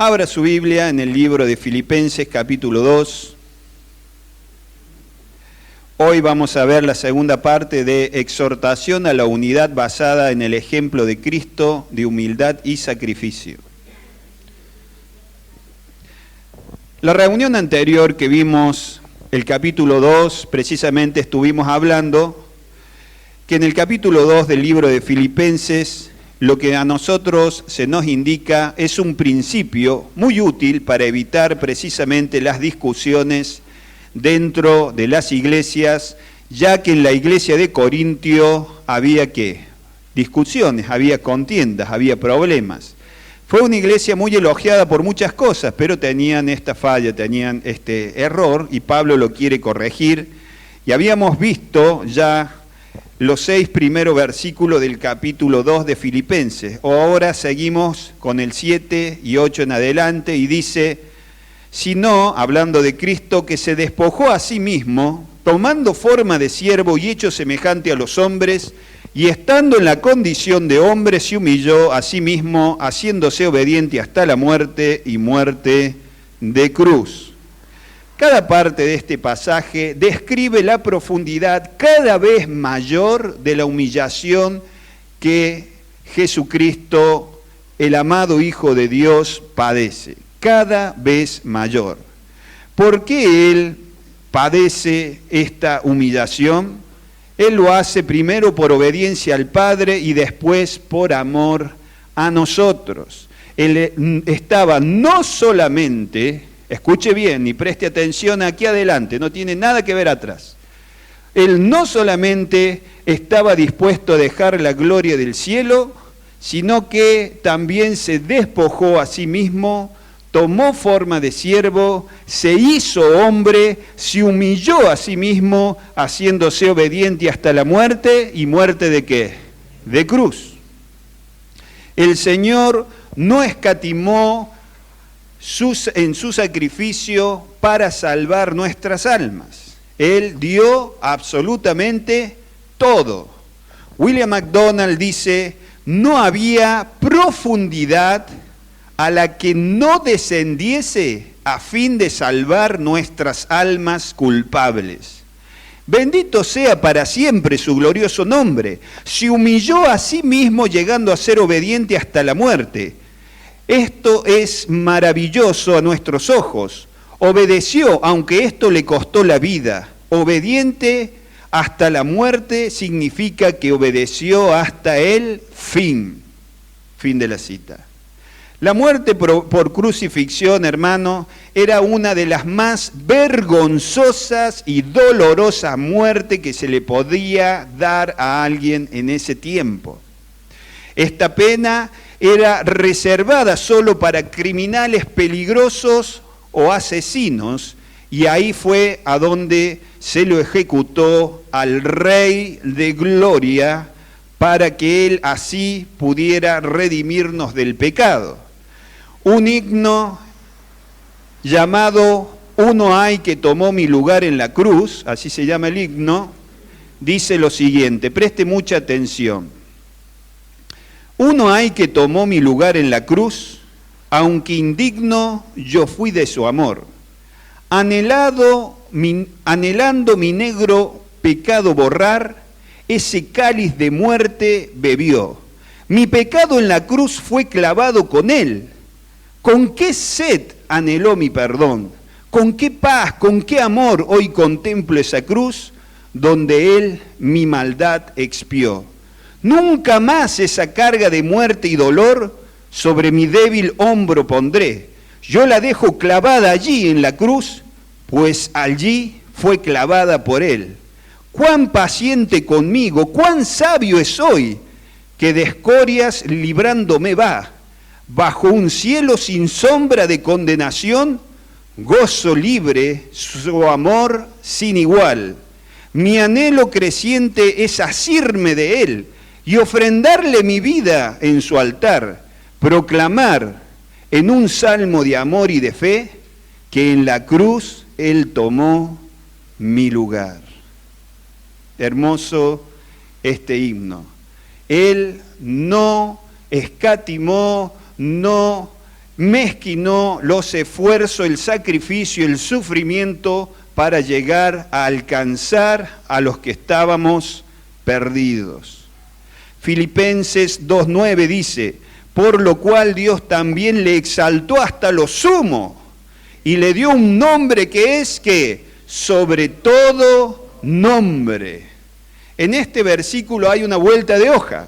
Abra su Biblia en el libro de Filipenses capítulo 2. Hoy vamos a ver la segunda parte de exhortación a la unidad basada en el ejemplo de Cristo de humildad y sacrificio. La reunión anterior que vimos, el capítulo 2, precisamente estuvimos hablando que en el capítulo 2 del libro de Filipenses, lo que a nosotros se nos indica es un principio muy útil para evitar precisamente las discusiones dentro de las iglesias, ya que en la iglesia de Corintio había discusiones, había contiendas, había problemas. Fue una iglesia muy elogiada por muchas cosas, pero tenían esta falla, tenían este error, y Pablo lo quiere corregir. Y habíamos visto ya los 6 primeros versículos del capítulo 2 de Filipenses. Ahora seguimos con el 7 y 8 en adelante, y dice: sino, hablando de Cristo, que se despojó a sí mismo, tomando forma de siervo y hecho semejante a los hombres, y estando en la condición de hombre, se humilló a sí mismo, haciéndose obediente hasta la muerte y muerte de cruz. Cada parte de este pasaje describe la profundidad cada vez mayor de la humillación que Jesucristo, el amado Hijo de Dios, padece. Cada vez mayor. ¿Por qué Él padece esta humillación? Él lo hace primero por obediencia al Padre y después por amor a nosotros. Él estaba no solamente, escuche bien y preste atención aquí adelante, no tiene nada que ver atrás. Él no solamente estaba dispuesto a dejar la gloria del cielo, sino que también se despojó a sí mismo, tomó forma de siervo, se hizo hombre, se humilló a sí mismo, haciéndose obediente hasta la muerte. ¿Y muerte de qué? De cruz. El Señor no escatimó en su sacrificio para salvar nuestras almas. Él dio absolutamente todo. William MacDonald dice: no había profundidad a la que no descendiese a fin de salvar nuestras almas culpables. Bendito sea para siempre su glorioso nombre. Se humilló a sí mismo, llegando a ser obediente hasta la muerte. Esto es maravilloso a nuestros ojos. Obedeció, aunque esto le costó la vida. Obediente hasta la muerte significa que obedeció hasta el fin. Fin de la cita. La muerte por crucifixión, hermano, era una de las más vergonzosas y dolorosas muertes que se le podía dar a alguien en ese tiempo. Esta pena era reservada solo para criminales peligrosos o asesinos, y ahí fue a donde se lo ejecutó al Rey de Gloria, para que Él así pudiera redimirnos del pecado. Un himno llamado Uno hay que tomó mi lugar en la cruz, así se llama el himno, dice lo siguiente, preste mucha atención. Uno hay que tomó mi lugar en la cruz, aunque indigno yo fui de su amor. Anhelando mi negro pecado borrar, ese cáliz de muerte bebió. Mi pecado en la cruz fue clavado con él. ¿Con qué sed anheló mi perdón? ¿Con qué paz, con qué amor hoy contemplo esa cruz donde Él mi maldad expió? Nunca más esa carga de muerte y dolor sobre mi débil hombro pondré. Yo la dejo clavada allí en la cruz, pues allí fue clavada por Él. Cuán paciente conmigo, cuán sabio soy, que de escorias librándome va. Bajo un cielo sin sombra de condenación, gozo libre, su amor sin igual. Mi anhelo creciente es asirme de Él y ofrendarle mi vida en su altar, proclamar en un salmo de amor y de fe que en la cruz Él tomó mi lugar. Hermoso este himno. Él no escatimó, no mezquinó los esfuerzos, el sacrificio, el sufrimiento para llegar a alcanzar a los que estábamos perdidos. Filipenses 2:9 dice, por lo cual Dios también le exaltó hasta lo sumo y le dio un nombre que es que sobre todo nombre. En este versículo hay una vuelta de hoja.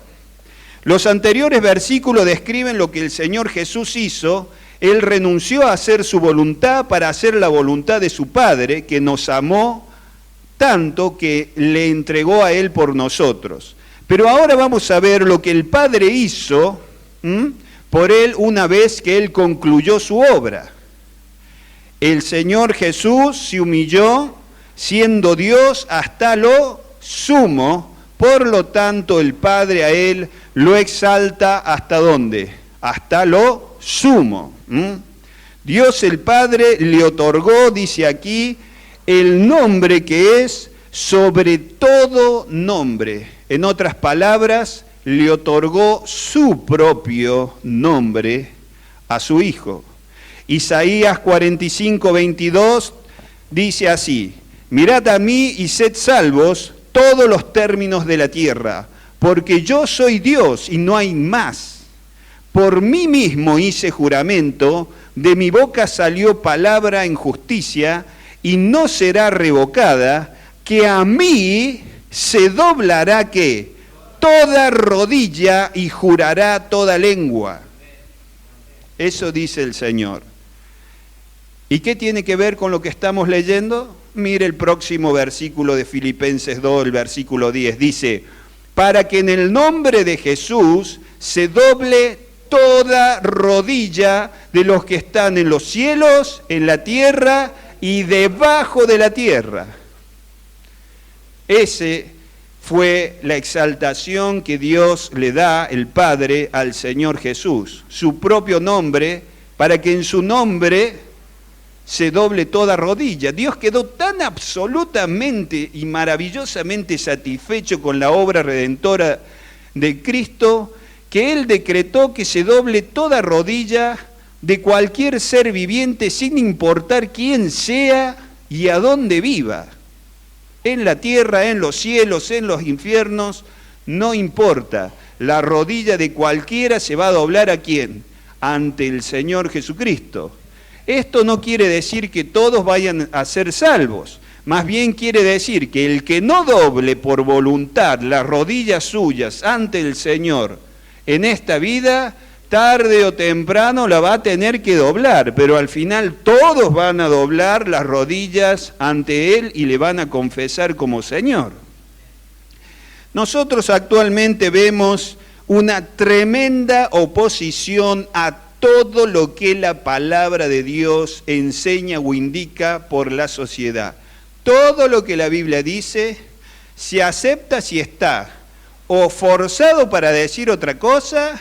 Los anteriores versículos describen lo que el Señor Jesús hizo. Él renunció a hacer su voluntad para hacer la voluntad de su Padre, que nos amó tanto que le entregó a Él por nosotros. Pero ahora vamos a ver lo que el Padre hizo por Él una vez que Él concluyó su obra. El Señor Jesús se humilló siendo Dios hasta lo sumo, por lo tanto el Padre a Él lo exalta ¿hasta dónde? Hasta lo sumo. Dios el Padre le otorgó, dice aquí, el nombre que es sobre todo nombre. En otras palabras, le otorgó su propio nombre a su Hijo. Isaías 45:22 dice así, mirad a mí y sed salvos todos los términos de la tierra, porque yo soy Dios y no hay más. Por mí mismo hice juramento, de mi boca salió palabra en justicia, y no será revocada, que a mí se doblará ¿qué? Toda rodilla y jurará toda lengua. Eso dice el Señor. ¿Y qué tiene que ver con lo que estamos leyendo? Mire el próximo versículo de Filipenses 2, el versículo 10. Dice, para que en el nombre de Jesús se doble toda rodilla de los que están en los cielos, en la tierra y debajo de la tierra. Ese fue la exaltación que Dios le da, el Padre, al Señor Jesús. Su propio nombre, para que en su nombre se doble toda rodilla. Dios quedó tan absolutamente y maravillosamente satisfecho con la obra redentora de Cristo, que Él decretó que se doble toda rodilla de cualquier ser viviente, sin importar quién sea y a dónde viva. En la tierra, en los cielos, en los infiernos, no importa. La rodilla de cualquiera se va a doblar ¿a quién? Ante el Señor Jesucristo. Esto no quiere decir que todos vayan a ser salvos. Más bien quiere decir que el que no doble por voluntad las rodillas suyas ante el Señor en esta vida, tarde o temprano la va a tener que doblar, pero al final todos van a doblar las rodillas ante Él y le van a confesar como Señor. Nosotros actualmente vemos una tremenda oposición a todo lo que la palabra de Dios enseña o indica por la sociedad. Todo lo que la Biblia dice se acepta si está o forzado para decir otra cosa,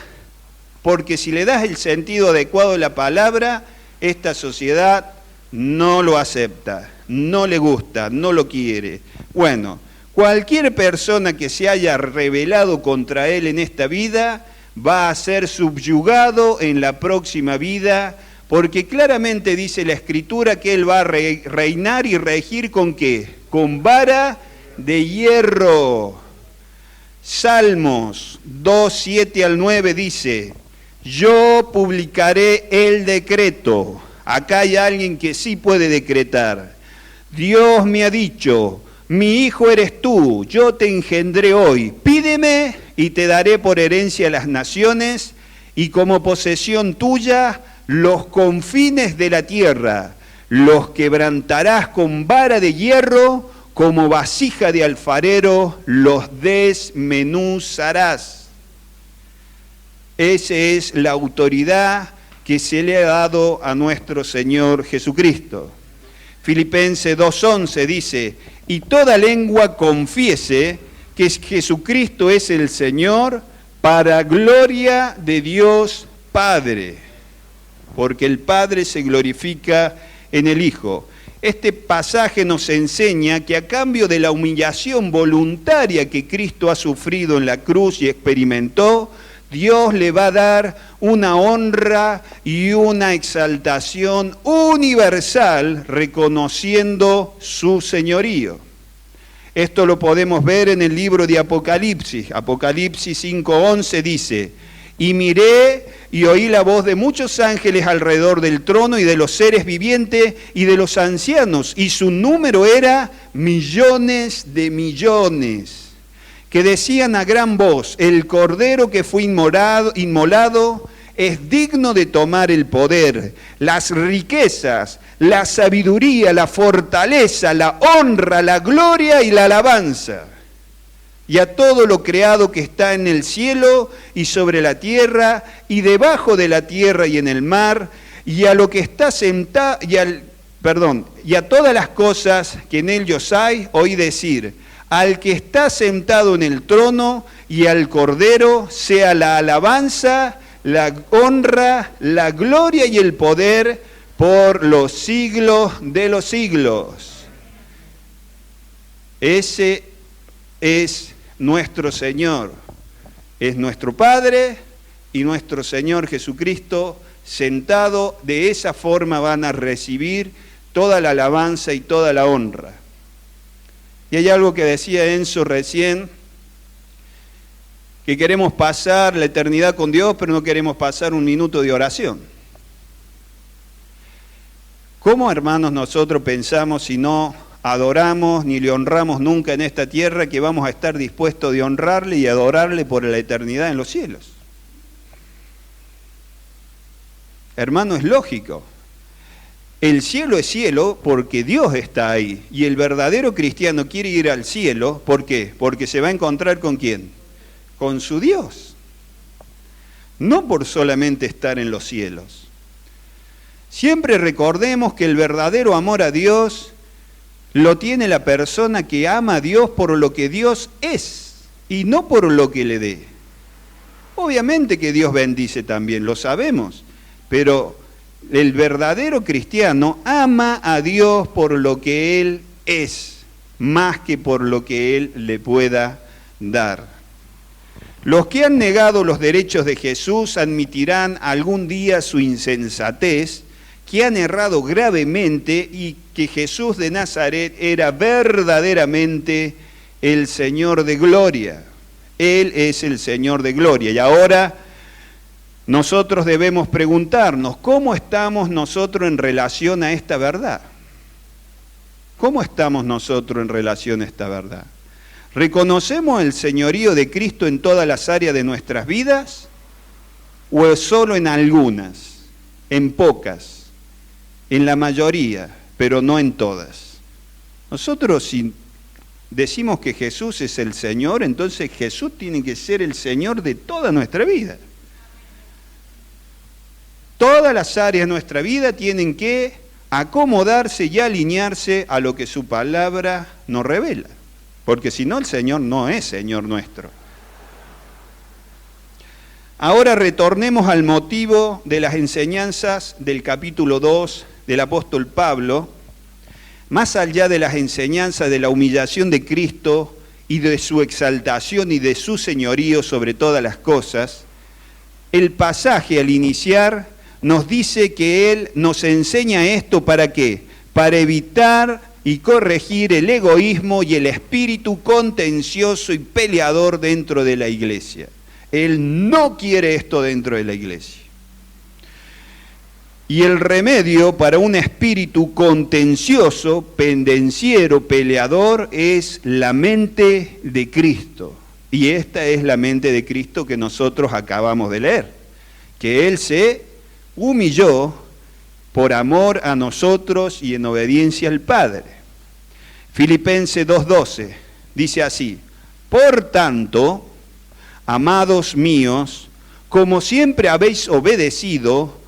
porque si le das el sentido adecuado de la palabra, esta sociedad no lo acepta, no le gusta, no lo quiere. Bueno, cualquier persona que se haya rebelado contra él en esta vida va a ser subyugado en la próxima vida, porque claramente dice la Escritura que él va a reinar y regir ¿con qué? Con vara de hierro. Salmos 2, 7 al 9 dice, yo publicaré el decreto. Acá hay alguien que sí puede decretar. Dios me ha dicho, mi hijo eres tú, yo te engendré hoy, pídeme y te daré por herencia las naciones y como posesión tuya los confines de la tierra. Los quebrantarás con vara de hierro, como vasija de alfarero los desmenuzarás. Esa es la autoridad que se le ha dado a nuestro Señor Jesucristo. Filipenses 2:11 dice, y toda lengua confiese que Jesucristo es el Señor, para gloria de Dios Padre, porque el Padre se glorifica en el Hijo. Este pasaje nos enseña que a cambio de la humillación voluntaria que Cristo ha sufrido en la cruz y experimentó, Dios le va a dar una honra y una exaltación universal reconociendo su señorío. Esto lo podemos ver en el libro de Apocalipsis. Apocalipsis 5:11 dice: y miré y oí la voz de muchos ángeles alrededor del trono y de los seres vivientes y de los ancianos, y su número era millones de millones, que decían a gran voz: el Cordero que fue inmolado es digno de tomar el poder, las riquezas, la sabiduría, la fortaleza, la honra, la gloria y la alabanza. Y a todo lo creado que está en el cielo y sobre la tierra y debajo de la tierra y en el mar, y a lo que está sentado, y a todas las cosas que en ellos hay, oí decir: al que está sentado en el trono y al Cordero sea la alabanza, la honra, la gloria y el poder por los siglos de los siglos. Ese es nuestro Señor, es nuestro Padre y nuestro Señor Jesucristo. Sentado de esa forma van a recibir toda la alabanza y toda la honra. Y hay algo que decía Enzo recién, que queremos pasar la eternidad con Dios, pero no queremos pasar un minuto de oración. ¿Cómo, hermanos, nosotros pensamos, si no adoramos ni le honramos nunca en esta tierra, que vamos a estar dispuestos de honrarle y adorarle por la eternidad en los cielos? Hermano, es lógico. El cielo es cielo porque Dios está ahí. Y el verdadero cristiano quiere ir al cielo, ¿por qué? Porque se va a encontrar ¿con quién? Con su Dios. No por solamente estar en los cielos. Siempre recordemos que el verdadero amor a Dios lo tiene la persona que ama a Dios por lo que Dios es y no por lo que le dé. Obviamente que Dios bendice también, lo sabemos, pero el verdadero cristiano ama a Dios por lo que Él es, más que por lo que Él le pueda dar. Los que han negado los derechos de Jesús admitirán algún día su insensatez, que han errado gravemente y que Jesús de Nazaret era verdaderamente el Señor de gloria. Él es el Señor de gloria. Y ahora nosotros debemos preguntarnos, ¿cómo estamos nosotros en relación a esta verdad? ¿Cómo estamos nosotros en relación a esta verdad? ¿Reconocemos el señorío de Cristo en todas las áreas de nuestras vidas? ¿O solo en algunas, en pocas? En la mayoría, pero no en todas. Nosotros, si decimos que Jesús es el Señor, entonces Jesús tiene que ser el Señor de toda nuestra vida. Todas las áreas de nuestra vida tienen que acomodarse y alinearse a lo que su palabra nos revela, porque si no, el Señor no es Señor nuestro. Ahora retornemos al motivo de las enseñanzas del capítulo 2 del apóstol Pablo. Más allá de las enseñanzas de la humillación de Cristo y de su exaltación y de su señorío sobre todas las cosas, el pasaje al iniciar nos dice que Él nos enseña esto ¿para qué? Para evitar y corregir el egoísmo y el espíritu contencioso y peleador dentro de la iglesia. Él no quiere esto dentro de la iglesia. Y el remedio para un espíritu contencioso, pendenciero, peleador, es la mente de Cristo. Y esta es la mente de Cristo que nosotros acabamos de leer. Que Él se humilló por amor a nosotros y en obediencia al Padre. Filipenses 2:12 dice así: por tanto, amados míos, como siempre habéis obedecido,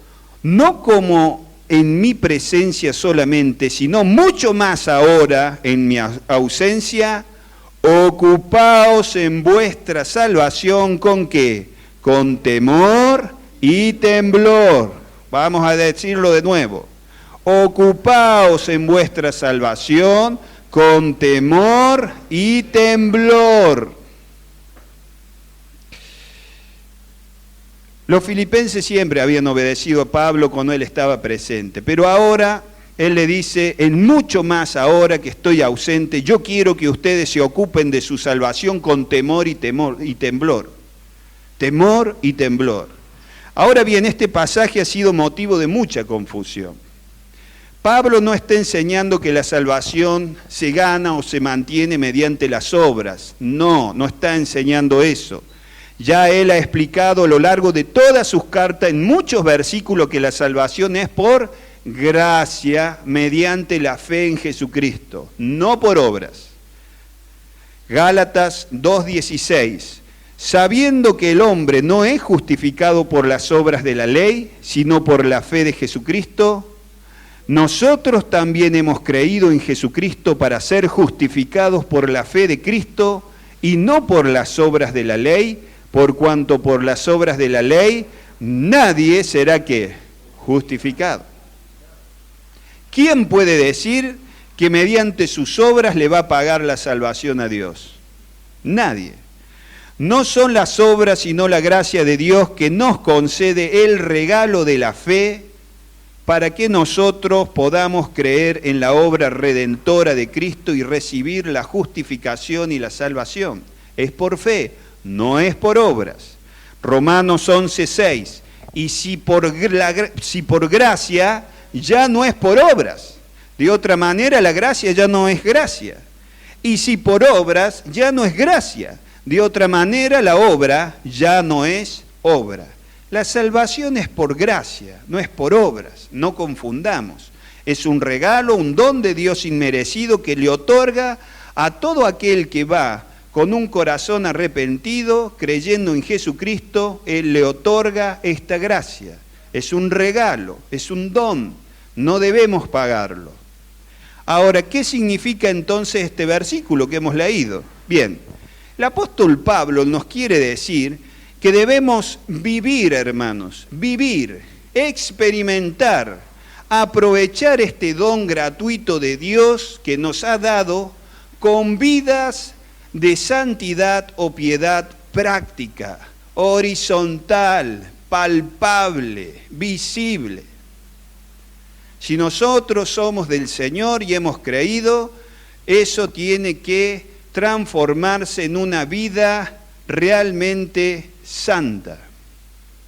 no como en mi presencia solamente, sino mucho más ahora en mi ausencia, ocupaos en vuestra salvación ¿con qué? Con temor y temblor. Vamos a decirlo de nuevo. Ocupaos en vuestra salvación con temor y temblor. Los filipenses siempre habían obedecido a Pablo cuando él estaba presente, pero ahora él le dice, en mucho más ahora que estoy ausente, yo quiero que ustedes se ocupen de su salvación con temor y temblor. Temor y temblor. Ahora bien, este pasaje ha sido motivo de mucha confusión. Pablo no está enseñando que la salvación se gana o se mantiene mediante las obras. No está enseñando eso. Ya él ha explicado a lo largo de todas sus cartas, en muchos versículos, que la salvación es por gracia, mediante la fe en Jesucristo, no por obras. Gálatas 2:16, sabiendo que el hombre no es justificado por las obras de la ley, sino por la fe de Jesucristo, nosotros también hemos creído en Jesucristo para ser justificados por la fe de Cristo y no por las obras de la ley, por cuanto por las obras de la ley nadie será ¿qué? Justificado. ¿Quién puede decir que mediante sus obras le va a pagar la salvación a Dios? Nadie. No son las obras sino la gracia de Dios que nos concede el regalo de la fe para que nosotros podamos creer en la obra redentora de Cristo y recibir la justificación y la salvación. Es por fe, no es por obras. Romanos 11:6. Y si por gracia, ya no es por obras. De otra manera, la gracia ya no es gracia. Y si por obras, ya no es gracia. De otra manera, la obra ya no es obra. La salvación es por gracia, no es por obras. No confundamos. Es un regalo, un don de Dios inmerecido que le otorga a todo aquel que va con un corazón arrepentido, creyendo en Jesucristo. Él le otorga esta gracia. Es un regalo, es un don. No debemos pagarlo. Ahora, ¿qué significa entonces este versículo que hemos leído? Bien, el apóstol Pablo nos quiere decir que debemos vivir, hermanos, vivir, experimentar, aprovechar este don gratuito de Dios que nos ha dado con vidas de santidad o piedad práctica, horizontal, palpable, visible. Si nosotros somos del Señor y hemos creído, eso tiene que transformarse en una vida realmente santa,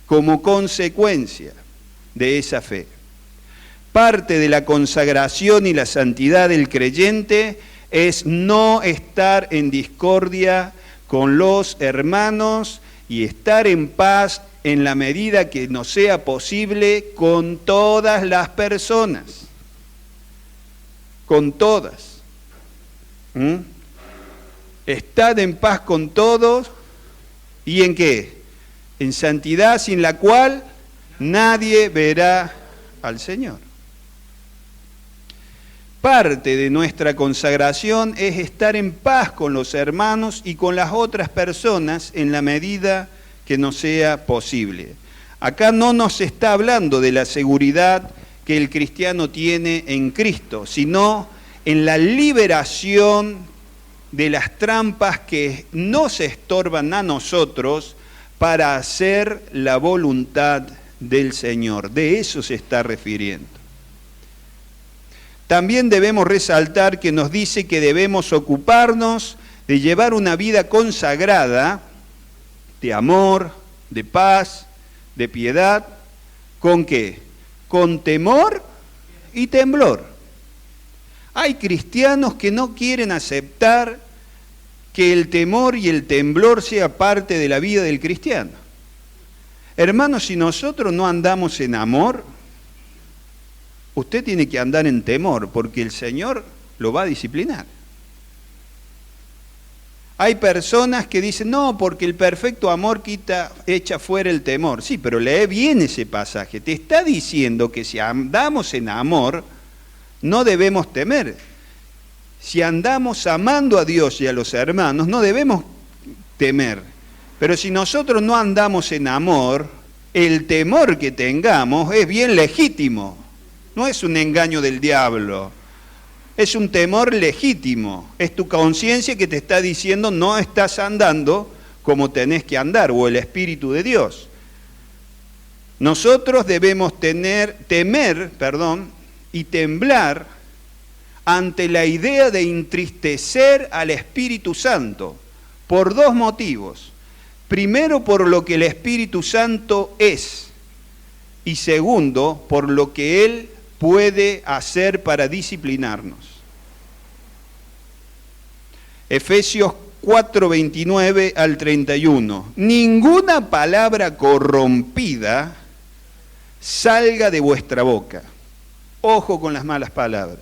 como consecuencia de esa fe. Parte de la consagración y la santidad del creyente es no estar en discordia con los hermanos y estar en paz en la medida que nos sea posible con todas las personas. Con todas. Estad en paz con todos. ¿Y en qué? En santidad, sin la cual nadie verá al Señor. Parte de nuestra consagración es estar en paz con los hermanos y con las otras personas en la medida que nos sea posible. Acá no nos está hablando de la seguridad que el cristiano tiene en Cristo, sino en la liberación de las trampas que nos estorban a nosotros para hacer la voluntad del Señor. De eso se está refiriendo. También debemos resaltar que nos dice que debemos ocuparnos de llevar una vida consagrada, de amor, de paz, de piedad. ¿Con qué? Con temor y temblor. Hay cristianos que no quieren aceptar que el temor y el temblor sea parte de la vida del cristiano. Hermanos, si nosotros no andamos en amor, usted tiene que andar en temor, porque el Señor lo va a disciplinar. Hay personas que dicen, no, porque el perfecto amor echa fuera el temor. Sí, pero lee bien ese pasaje. Te está diciendo que si andamos en amor, no debemos temer. Si andamos amando a Dios y a los hermanos, no debemos temer. Pero si nosotros no andamos en amor, el temor que tengamos es bien legítimo. No es un engaño del diablo. Es un temor legítimo. Es tu conciencia que te está diciendo no estás andando como tenés que andar, o el Espíritu de Dios. Nosotros debemos temer y temblar ante la idea de entristecer al Espíritu Santo, por dos motivos. Primero, por lo que el Espíritu Santo es, y segundo, por lo que Él puede hacer para disciplinarnos. Efesios 4:29 al 31. Ninguna palabra corrompida salga de vuestra boca. Ojo con las malas palabras.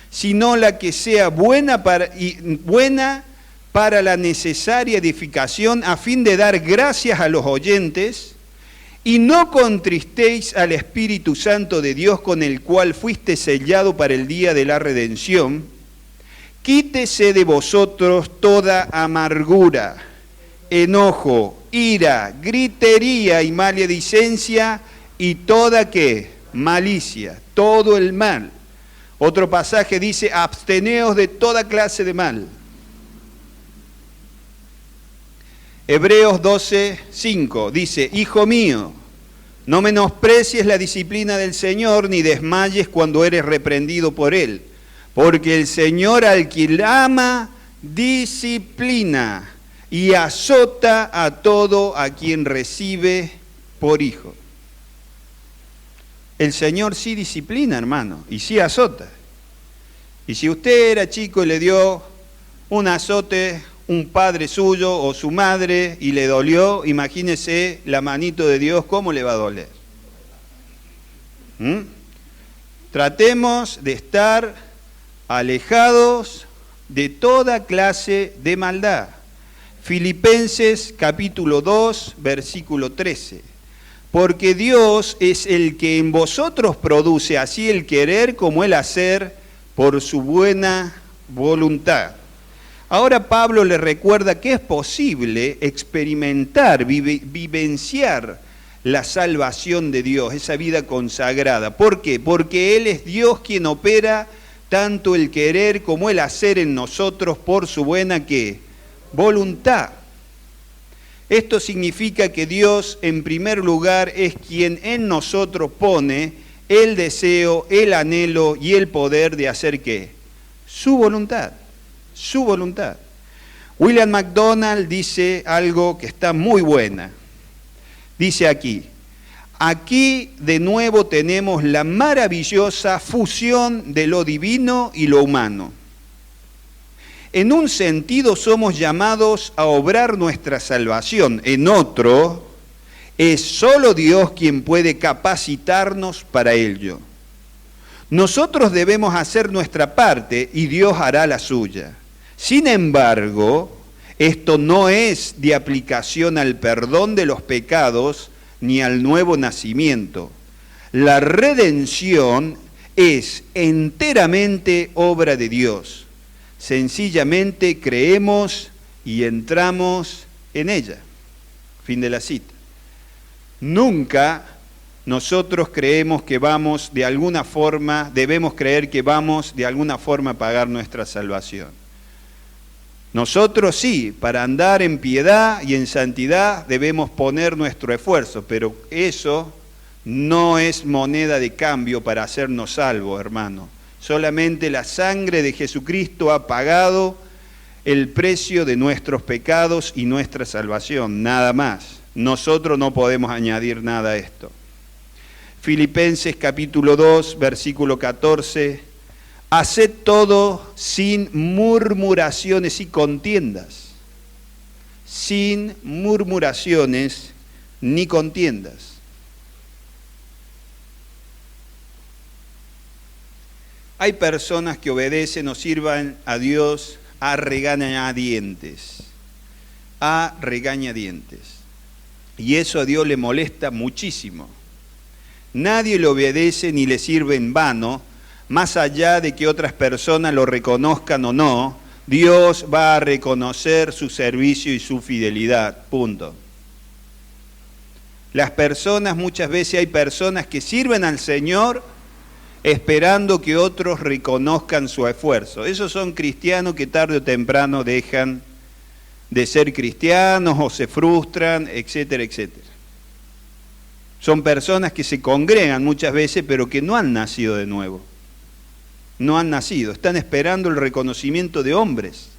Sino la que sea buena para la necesaria edificación, a fin de dar gracias a los oyentes, y no contristéis al Espíritu Santo de Dios, con el cual fuiste sellado para el día de la redención. Quítese de vosotros toda amargura, enojo, ira, gritería y maledicencia, y toda ¿qué? Malicia, todo el mal. Otro pasaje dice, absteneos de toda clase de mal. Hebreos 12:5 dice, hijo mío, no menosprecies la disciplina del Señor, ni desmayes cuando eres reprendido por Él, porque el Señor al que ama, disciplina y azota a todo a quien recibe por hijo. El Señor sí disciplina, hermano, y sí azota. Y si usted era chico y le dio un azote, un padre suyo o su madre, y le dolió, imagínese la manito de Dios, ¿cómo le va a doler? Tratemos de estar alejados de toda clase de maldad. Filipenses capítulo 2, versículo 13. Porque Dios es el que en vosotros produce así el querer como el hacer por su buena voluntad. Ahora Pablo le recuerda que es posible experimentar, vivenciar la salvación de Dios, esa vida consagrada. ¿Por qué? Porque Él es Dios quien opera tanto el querer como el hacer en nosotros por su buena ¿qué? Voluntad. Esto significa que Dios en primer lugar es quien en nosotros pone el deseo, el anhelo y el poder de hacer ¿qué? Su voluntad, su voluntad. William MacDonald dice algo que está muy buena. Dice aquí de nuevo tenemos la maravillosa fusión de lo divino y lo humano. En un sentido somos llamados a obrar nuestra salvación, en otro es solo Dios quien puede capacitarnos para ello. Nosotros debemos hacer nuestra parte y Dios hará la suya. Sin embargo, esto no es de aplicación al perdón de los pecados ni al nuevo nacimiento. La redención es enteramente obra de Dios. Sencillamente creemos y entramos en ella. Fin de la cita. Nunca nosotros creemos que vamos de alguna forma, debemos creer que vamos de alguna forma a pagar nuestra salvación. Nosotros sí, para andar en piedad y en santidad debemos poner nuestro esfuerzo, pero eso no es moneda de cambio para hacernos salvos, hermano. Solamente la sangre de Jesucristo ha pagado el precio de nuestros pecados y nuestra salvación, nada más. Nosotros no podemos añadir nada a esto. Filipenses capítulo 2, versículo 14. Haced todo sin murmuraciones y contiendas. Sin murmuraciones ni contiendas. Hay personas que obedecen o sirvan a Dios a regañadientes. A regañadientes. Y eso a Dios le molesta muchísimo. Nadie le obedece ni le sirve en vano, más allá de que otras personas lo reconozcan o no. Dios va a reconocer su servicio y su fidelidad. Punto. Las personas, muchas veces hay personas que sirven al Señor esperando que otros reconozcan su esfuerzo. Esos son cristianos que tarde o temprano dejan de ser cristianos o se frustran, etcétera, etcétera. Son personas que se congregan muchas veces, pero que no han nacido de nuevo. No han nacido, están esperando el reconocimiento de hombres.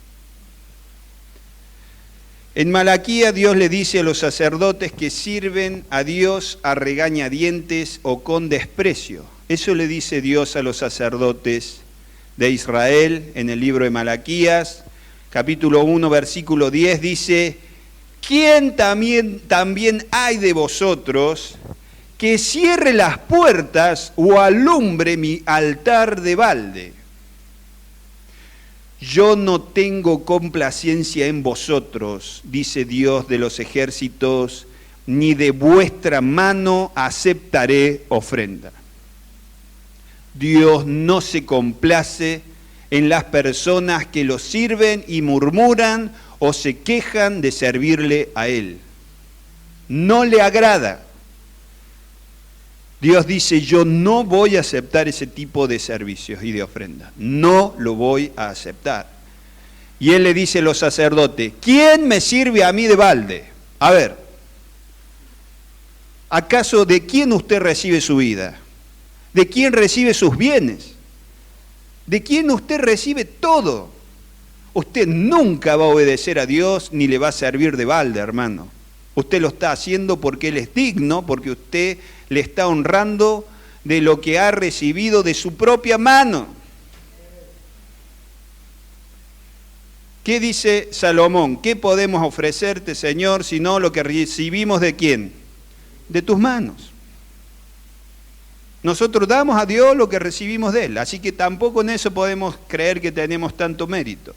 En Malaquías Dios le dice a los sacerdotes que sirven a Dios a regañadientes o con desprecio. Eso le dice Dios a los sacerdotes de Israel en el libro de Malaquías, capítulo 1, versículo 10, dice: ¿quién también hay de vosotros que cierre las puertas o alumbre mi altar de balde? Yo no tengo complacencia en vosotros, dice Dios de los ejércitos, ni de vuestra mano aceptaré ofrenda. Dios no se complace en las personas que lo sirven y murmuran o se quejan de servirle a Él. No le agrada. Dios dice: yo no voy a aceptar ese tipo de servicios y de ofrendas. No lo voy a aceptar. Y Él le dice a los sacerdotes: ¿quién me sirve a mí de balde? A ver, ¿acaso de quién usted recibe su vida? ¿De quién recibe sus bienes? ¿De quién usted recibe todo? Usted nunca va a obedecer a Dios ni le va a servir de balde, hermano. Usted lo está haciendo porque Él es digno, porque usted le está honrando de lo que ha recibido de su propia mano. ¿Qué dice Salomón? ¿Qué podemos ofrecerte, Señor, sino lo que recibimos de quién? De tus manos. Nosotros damos a Dios lo que recibimos de Él, así que tampoco en eso podemos creer que tenemos tanto mérito.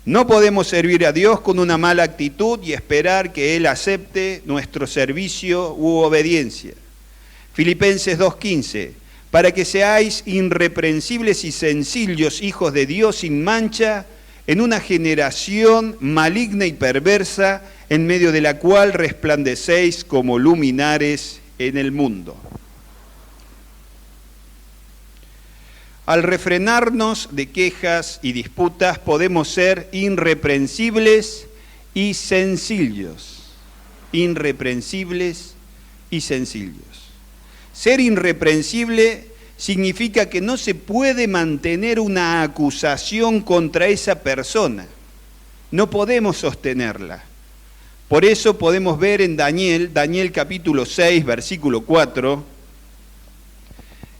No podemos servir a Dios con una mala actitud y esperar que Él acepte nuestro servicio u obediencia. Filipenses 2:15, para que seáis irreprensibles y sencillos, hijos de Dios sin mancha, en una generación maligna y perversa, en medio de la cual resplandecéis como luminares en el mundo. Al refrenarnos de quejas y disputas podemos ser irreprensibles y sencillos. Irreprensibles y sencillos. Ser irreprensible significa que no se puede mantener una acusación contra esa persona. No podemos sostenerla. Por eso podemos ver en Daniel capítulo 6, versículo 4,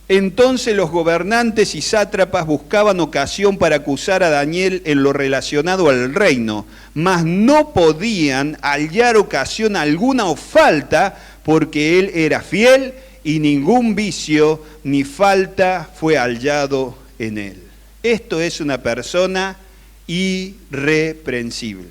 entonces los gobernantes y sátrapas buscaban ocasión para acusar a Daniel en lo relacionado al reino, mas no podían hallar ocasión alguna o falta, porque él era fiel y ningún vicio ni falta fue hallado en él. Esto es una persona irreprensible.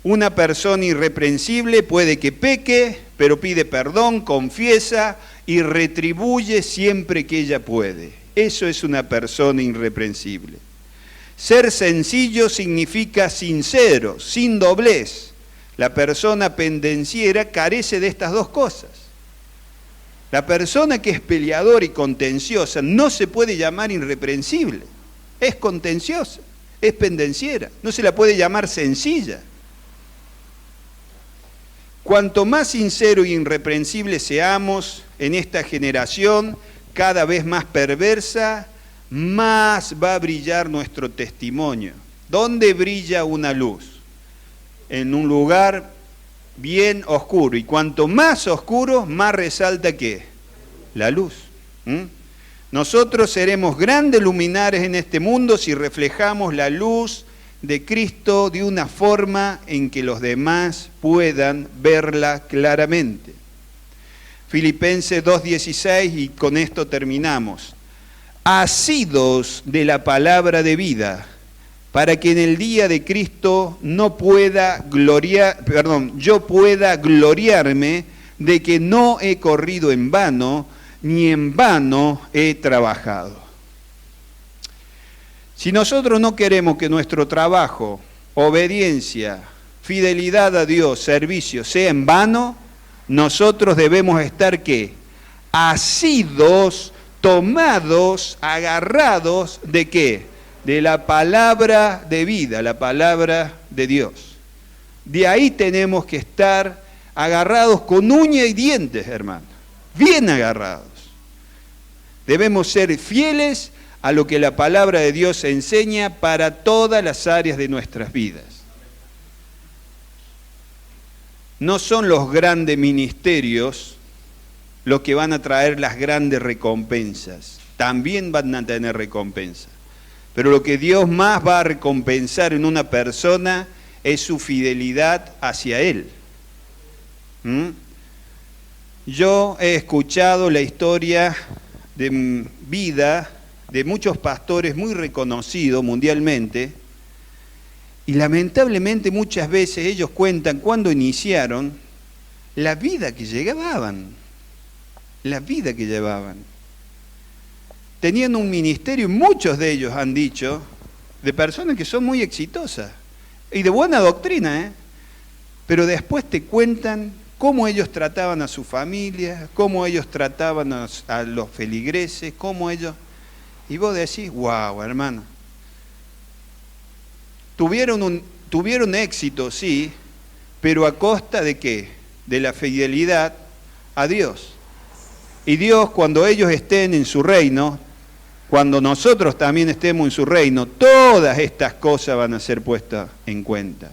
Una persona irreprensible puede que peque, pero pide perdón, confiesa y retribuye siempre que ella puede. Eso es una persona irreprensible. Ser sencillo significa sincero, sin doblez. La persona pendenciera carece de estas dos cosas. La persona que es peleadora y contenciosa no se puede llamar irreprensible. Es contenciosa, es pendenciera, no se la puede llamar sencilla. Cuanto más sincero e irreprensible seamos en esta generación, cada vez más perversa, más va a brillar nuestro testimonio. ¿Dónde brilla una luz? En un lugar bien oscuro. Y cuanto más oscuro, más resalta ¿qué? La luz. Nosotros seremos grandes luminares en este mundo si reflejamos la luz de Cristo de una forma en que los demás puedan verla claramente. Filipenses 2:16, y con esto terminamos. Asidos de la palabra de vida, para que en el día de Cristo yo pueda gloriarme de que no he corrido en vano, ni en vano he trabajado. Si nosotros no queremos que nuestro trabajo, obediencia, fidelidad a Dios, servicio, sea en vano, nosotros debemos estar ¿qué? Asidos, tomados, agarrados ¿de qué? De la palabra de vida, la palabra de Dios. De ahí tenemos que estar agarrados con uña y dientes, hermano, bien agarrados. Debemos ser fieles a lo que la palabra de Dios enseña para todas las áreas de nuestras vidas. No son los grandes ministerios los que van a traer las grandes recompensas. También van a tener recompensa. Pero lo que Dios más va a recompensar en una persona es su fidelidad hacia Él. Yo he escuchado la historia de vida de muchos pastores muy reconocidos mundialmente, y lamentablemente muchas veces ellos cuentan cuando iniciaron la vida que llevaban. Tenían un ministerio, y muchos de ellos han dicho, de personas que son muy exitosas y de buena doctrina, pero después te cuentan cómo ellos trataban a su familia, cómo ellos trataban a los feligreses, cómo ellos... Y vos decís, wow, hermano. Tuvieron éxito, sí, pero ¿a costa de qué? De la fidelidad a Dios. Y Dios, cuando ellos estén en su reino, cuando nosotros también estemos en su reino, todas estas cosas van a ser puestas en cuenta.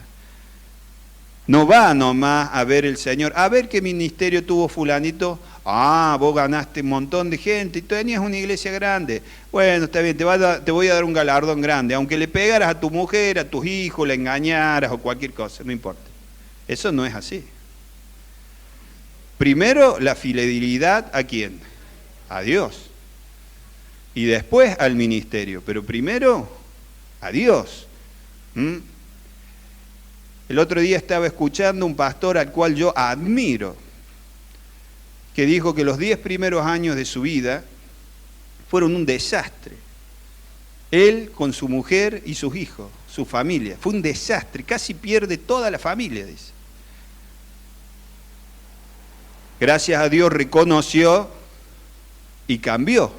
No va nomás a ver el Señor, a ver qué ministerio tuvo fulanito. Ah, vos ganaste un montón de gente y tenías una iglesia grande. Bueno, está bien, te voy a dar un galardón grande, aunque le pegaras a tu mujer, a tus hijos, le engañaras o cualquier cosa, no importa. Eso no es así. Primero, la fidelidad ¿a quién? A Dios. Y después al ministerio, pero primero a Dios. El otro día estaba escuchando un pastor al cual yo admiro, que dijo que los 10 primeros años de su vida fueron un desastre. Él con su mujer y sus hijos, su familia. Fue un desastre, casi pierde toda la familia, dice. Gracias a Dios reconoció y cambió,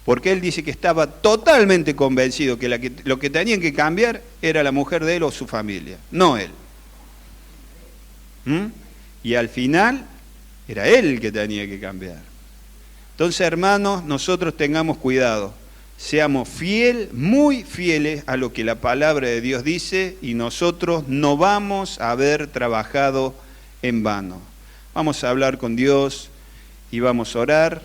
porque él dice que estaba totalmente convencido que lo que tenían que cambiar era la mujer de él o su familia, no él. Y al final era él el que tenía que cambiar. Entonces, hermanos, nosotros tengamos cuidado, seamos muy fieles a lo que la palabra de Dios dice, y nosotros no vamos a haber trabajado en vano. Vamos a hablar con Dios y vamos a orar.